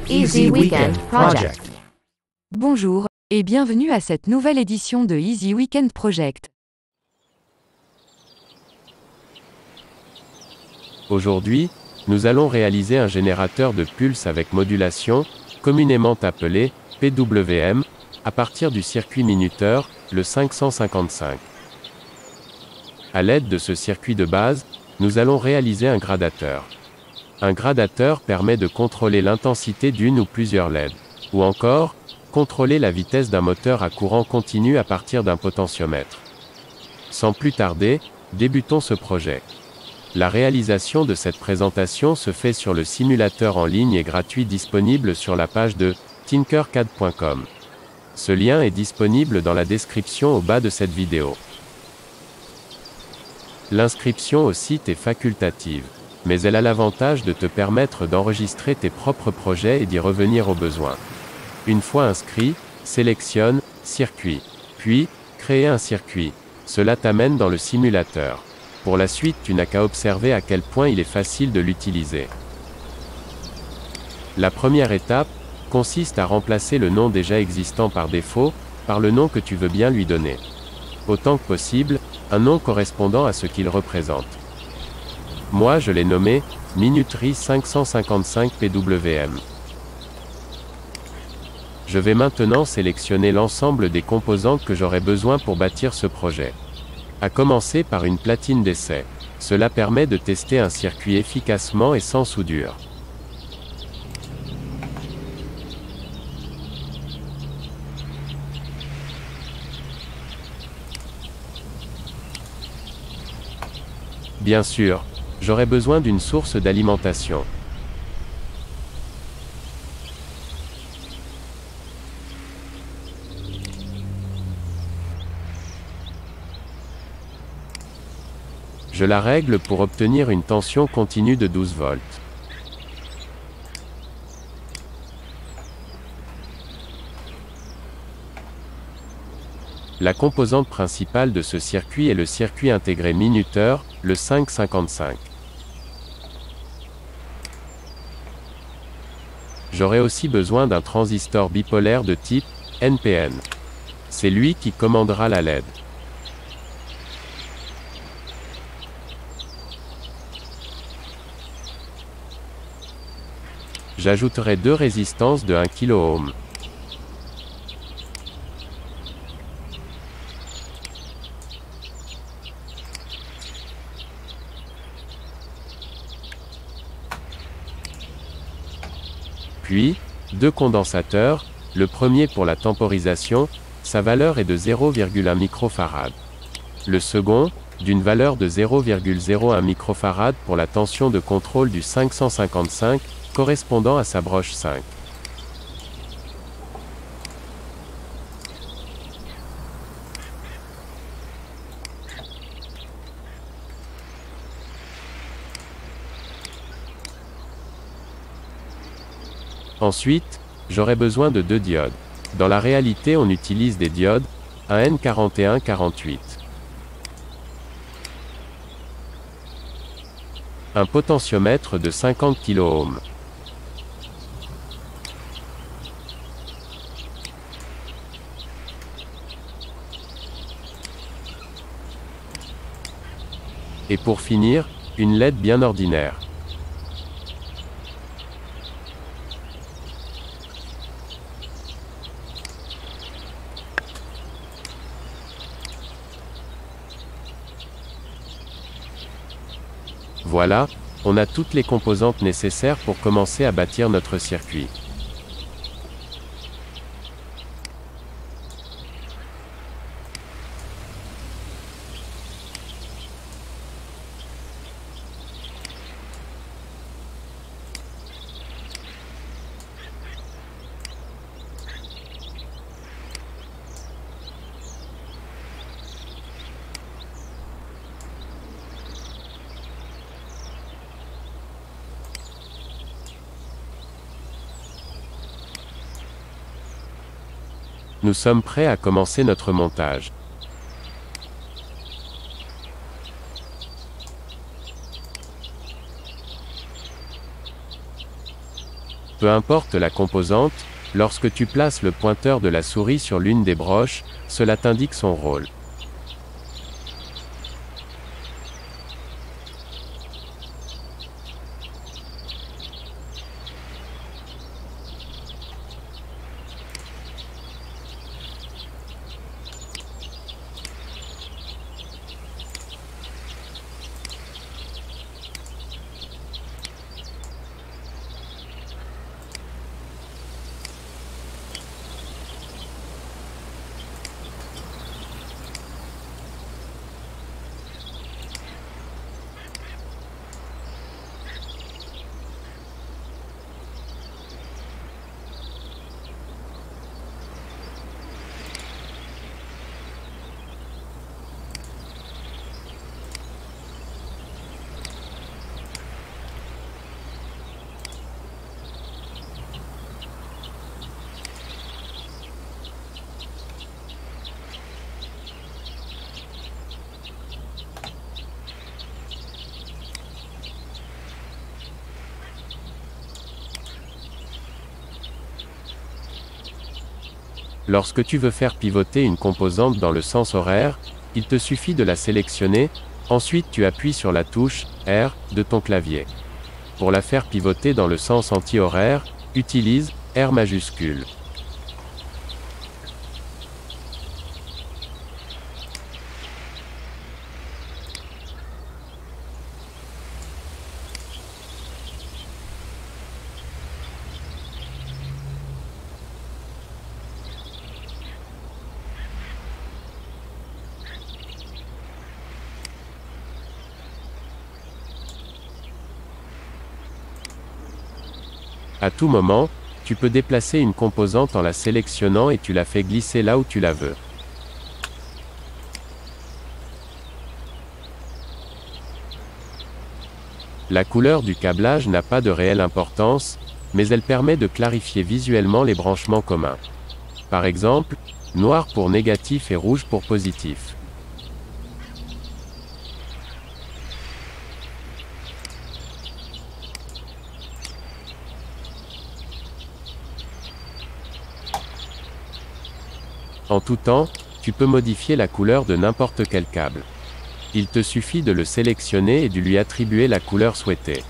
Easy Weekend Project. Bonjour, et bienvenue à cette nouvelle édition de Easy Weekend Project. Aujourd'hui, nous allons réaliser un générateur de pulse avec modulation, communément appelé PWM, à partir du circuit minuteur, le 555. À l'aide de ce circuit de base, nous allons réaliser un gradateur. Un gradateur permet de contrôler l'intensité d'une ou plusieurs LED, ou encore, contrôler la vitesse d'un moteur à courant continu à partir d'un potentiomètre. Sans plus tarder, débutons ce projet. La réalisation de cette présentation se fait sur le simulateur en ligne et gratuit disponible sur la page de tinkercad.com. Ce lien est disponible dans la description au bas de cette vidéo. L'inscription au site est facultative, mais elle a l'avantage de te permettre d'enregistrer tes propres projets et d'y revenir au besoin. Une fois inscrit, sélectionne « Circuit », puis « Créer un circuit ». Cela t'amène dans le simulateur. Pour la suite, tu n'as qu'à observer à quel point il est facile de l'utiliser. La première étape consiste à remplacer le nom déjà existant par défaut, par le nom que tu veux bien lui donner. Autant que possible, un nom correspondant à ce qu'il représente. Moi je l'ai nommé « Minuterie 555 PWM ». Je vais maintenant sélectionner l'ensemble des composantes que j'aurai besoin pour bâtir ce projet. À commencer par une platine d'essai. Cela permet de tester un circuit efficacement et sans soudure. Bien sûr, j'aurai besoin d'une source d'alimentation. Je la règle pour obtenir une tension continue de 12 volts. La composante principale de ce circuit est le circuit intégré minuteur, le 555. J'aurai aussi besoin d'un transistor bipolaire de type NPN. C'est lui qui commandera la LED. J'ajouterai deux résistances de 1 kΩ. Puis, deux condensateurs, le premier pour la temporisation, sa valeur est de 0,1 microfarad. Le second, d'une valeur de 0,01 microfarad pour la tension de contrôle du 555, correspondant à sa broche 5. Ensuite, j'aurai besoin de deux diodes. Dans la réalité, on utilise des diodes, un N4148. Un potentiomètre de 50 kΩ. Et pour finir, une LED bien ordinaire. Voilà, on a toutes les composantes nécessaires pour commencer à bâtir notre circuit. Nous sommes prêts à commencer notre montage. Peu importe la composante, lorsque tu places le pointeur de la souris sur l'une des broches, cela t'indique son rôle. Lorsque tu veux faire pivoter une composante dans le sens horaire, il te suffit de la sélectionner, ensuite tu appuies sur la touche R de ton clavier. Pour la faire pivoter dans le sens anti-horaire, utilise R majuscule. À tout moment, tu peux déplacer une composante en la sélectionnant et tu la fais glisser là où tu la veux. La couleur du câblage n'a pas de réelle importance, mais elle permet de clarifier visuellement les branchements communs. Par exemple, noir pour négatif et rouge pour positif. En tout temps, tu peux modifier la couleur de n'importe quel câble. Il te suffit de le sélectionner et de lui attribuer la couleur souhaitée.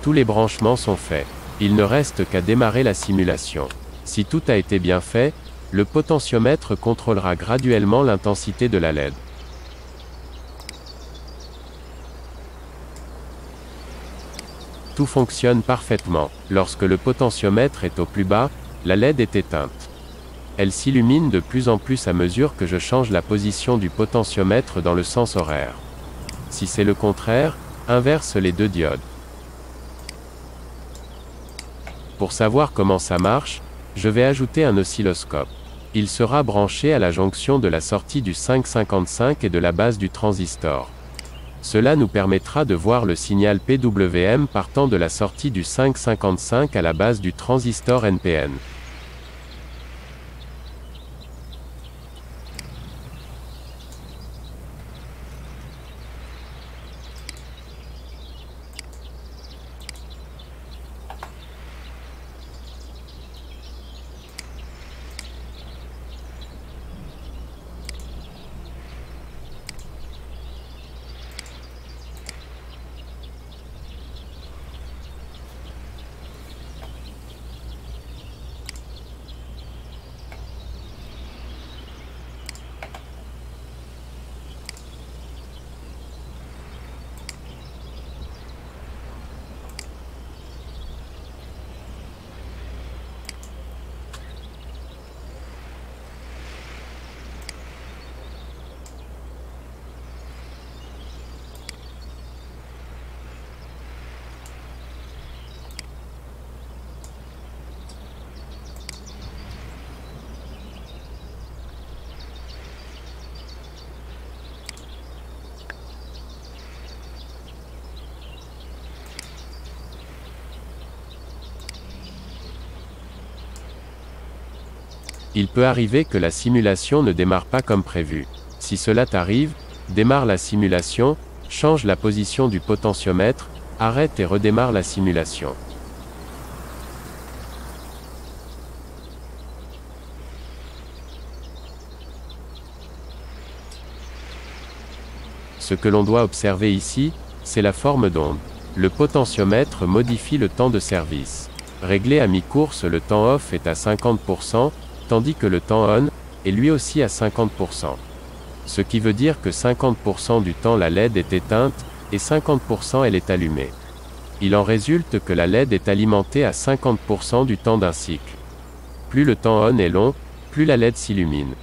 Tous les branchements sont faits. Il ne reste qu'à démarrer la simulation. Si tout a été bien fait, le potentiomètre contrôlera graduellement l'intensité de la LED. Tout fonctionne parfaitement. Lorsque le potentiomètre est au plus bas, la LED est éteinte. Elle s'illumine de plus en plus à mesure que je change la position du potentiomètre dans le sens horaire. Si c'est le contraire, inverse les deux diodes. Pour savoir comment ça marche, je vais ajouter un oscilloscope. Il sera branché à la jonction de la sortie du 555 et de la base du transistor. Cela nous permettra de voir le signal PWM partant de la sortie du 555 à la base du transistor NPN. Il peut arriver que la simulation ne démarre pas comme prévu. Si cela t'arrive, démarre la simulation, change la position du potentiomètre, arrête et redémarre la simulation. Ce que l'on doit observer ici, c'est la forme d'onde. Le potentiomètre modifie le temps de service. Réglé à mi-course, le temps off est à 50%, tandis que le temps on est lui aussi à 50%. Ce qui veut dire que 50% du temps la LED est éteinte, et 50% elle est allumée. Il en résulte que la LED est alimentée à 50% du temps d'un cycle. Plus le temps on est long, plus la LED s'illumine.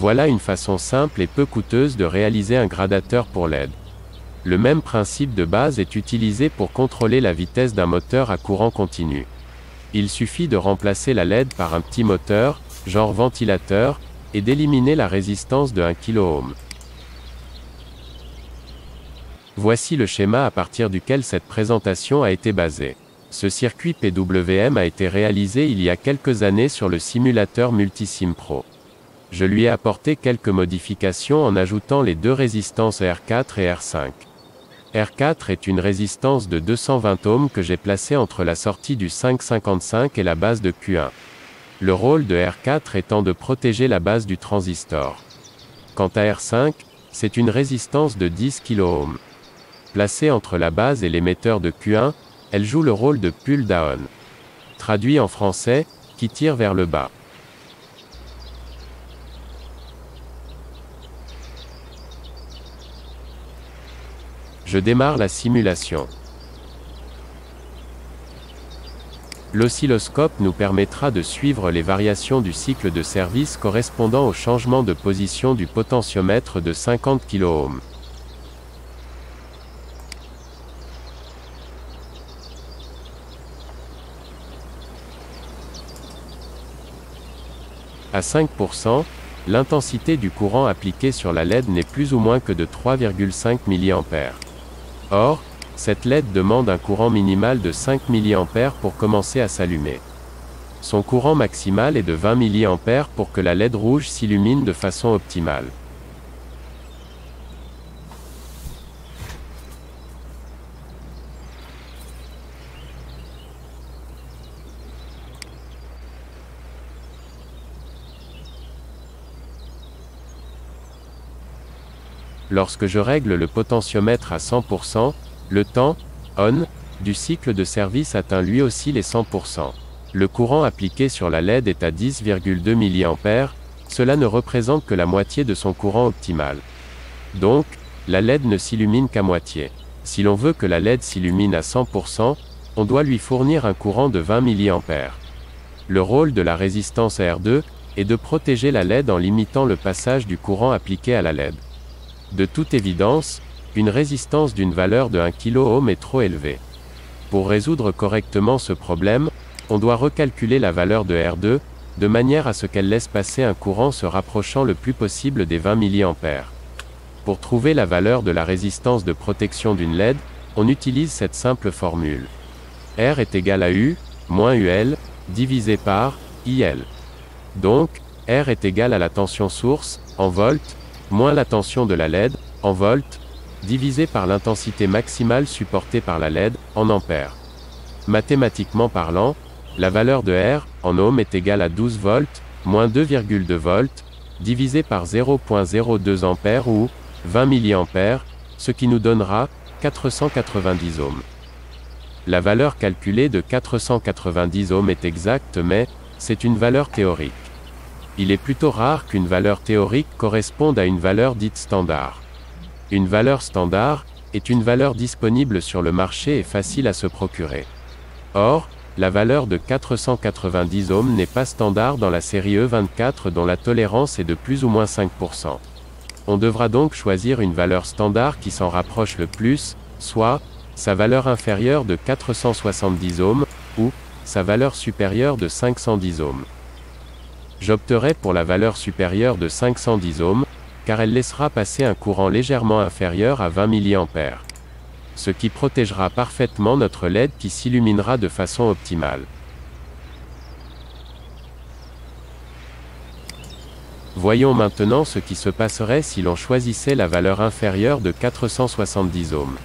Voilà une façon simple et peu coûteuse de réaliser un gradateur pour LED. Le même principe de base est utilisé pour contrôler la vitesse d'un moteur à courant continu. Il suffit de remplacer la LED par un petit moteur, genre ventilateur, et d'éliminer la résistance de 1 kΩ. Voici le schéma à partir duquel cette présentation a été basée. Ce circuit PWM a été réalisé il y a quelques années sur le simulateur Multisim Pro. Je lui ai apporté quelques modifications en ajoutant les deux résistances R4 et R5. R4 est une résistance de 220 ohms que j'ai placée entre la sortie du 555 et la base de Q1. Le rôle de R4 étant de protéger la base du transistor. Quant à R5, c'est une résistance de 10 kΩ. Placée entre la base et l'émetteur de Q1, elle joue le rôle de pull down. Traduit en français, qui tire vers le bas. Je démarre la simulation. L'oscilloscope nous permettra de suivre les variations du cycle de service correspondant au changement de position du potentiomètre de 50 kΩ. À 5%, l'intensité du courant appliqué sur la LED n'est plus ou moins que de 3,5 mA. Or, cette LED demande un courant minimal de 5 mA pour commencer à s'allumer. Son courant maximal est de 20 mA pour que la LED rouge s'illumine de façon optimale. Lorsque je règle le potentiomètre à 100%, le temps, on, du cycle de service atteint lui aussi les 100%. Le courant appliqué sur la LED est à 10,2 mA, cela ne représente que la moitié de son courant optimal. Donc, la LED ne s'illumine qu'à moitié. Si l'on veut que la LED s'illumine à 100%, on doit lui fournir un courant de 20 mA. Le rôle de la résistance R2 est de protéger la LED en limitant le passage du courant appliqué à la LED. De toute évidence, une résistance d'une valeur de 1 kΩ est trop élevée. Pour résoudre correctement ce problème, on doit recalculer la valeur de R2, de manière à ce qu'elle laisse passer un courant se rapprochant le plus possible des 20 mA. Pour trouver la valeur de la résistance de protection d'une LED, on utilise cette simple formule. R est égal à U, moins UL, divisé par IL. Donc, R est égal à la tension source, en volts, moins la tension de la LED, en volts, divisé par l'intensité maximale supportée par la LED, en ampères. Mathématiquement parlant, la valeur de R, en ohms est égale à 12 volts, moins 2,2 volts, divisé par 0,02 ampères ou 20 mA, ce qui nous donnera 490 ohms. La valeur calculée de 490 ohms est exacte mais, c'est une valeur théorique. Il est plutôt rare qu'une valeur théorique corresponde à une valeur dite standard. Une valeur standard est une valeur disponible sur le marché et facile à se procurer. Or, la valeur de 490 ohms n'est pas standard dans la série E24 dont la tolérance est de plus ou moins 5%. On devra donc choisir une valeur standard qui s'en rapproche le plus, soit sa valeur inférieure de 470 ohms, ou sa valeur supérieure de 510 ohms. J'opterai pour la valeur supérieure de 510 ohms, car elle laissera passer un courant légèrement inférieur à 20 mA. Ce qui protégera parfaitement notre LED qui s'illuminera de façon optimale. Voyons maintenant ce qui se passerait si l'on choisissait la valeur inférieure de 470 ohms.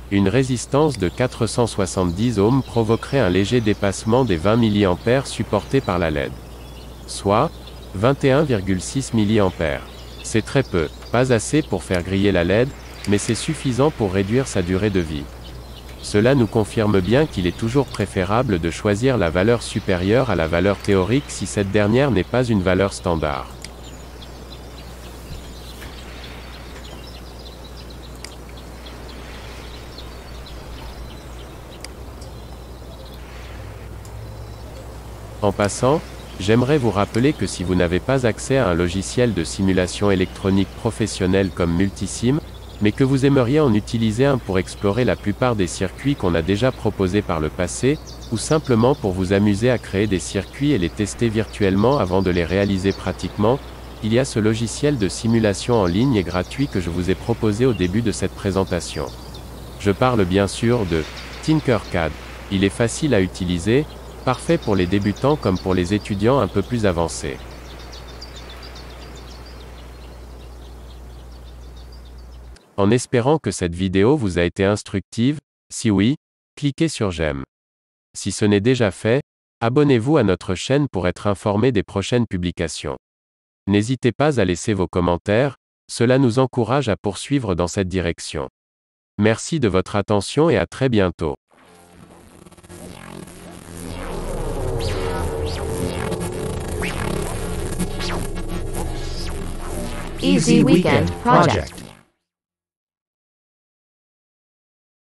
Une résistance de 470 ohms provoquerait un léger dépassement des 20 mA supportés par la LED. Soit 21,6 mA. C'est très peu, pas assez pour faire griller la LED, mais c'est suffisant pour réduire sa durée de vie. Cela nous confirme bien qu'il est toujours préférable de choisir la valeur supérieure à la valeur théorique si cette dernière n'est pas une valeur standard. En passant, j'aimerais vous rappeler que si vous n'avez pas accès à un logiciel de simulation électronique professionnel comme Multisim, mais que vous aimeriez en utiliser un pour explorer la plupart des circuits qu'on a déjà proposés par le passé, ou simplement pour vous amuser à créer des circuits et les tester virtuellement avant de les réaliser pratiquement, il y a ce logiciel de simulation en ligne et gratuit que je vous ai proposé au début de cette présentation. Je parle bien sûr de Tinkercad. Il est facile à utiliser, parfait pour les débutants comme pour les étudiants un peu plus avancés. En espérant que cette vidéo vous a été instructive, si oui, cliquez sur j'aime. Si ce n'est déjà fait, abonnez-vous à notre chaîne pour être informé des prochaines publications. N'hésitez pas à laisser vos commentaires, cela nous encourage à poursuivre dans cette direction. Merci de votre attention et à très bientôt. Easy Weekend Project.